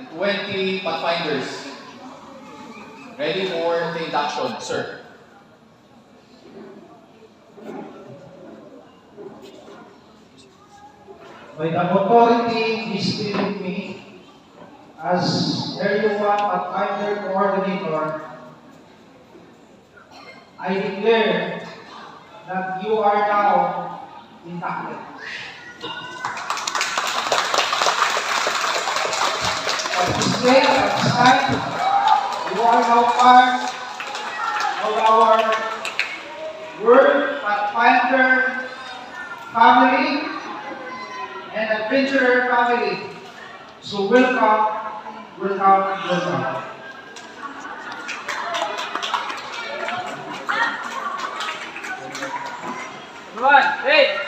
and 20 Pathfinders. Ready for the induction, sir. By the authority vested in me as Area 1 Pathfinder Coordinator, I declare that you are now inducted. At this day, at this time, you are now part of our World Pathfinder family and Adventurer family. So welcome, welcome, welcome. Come on, sit!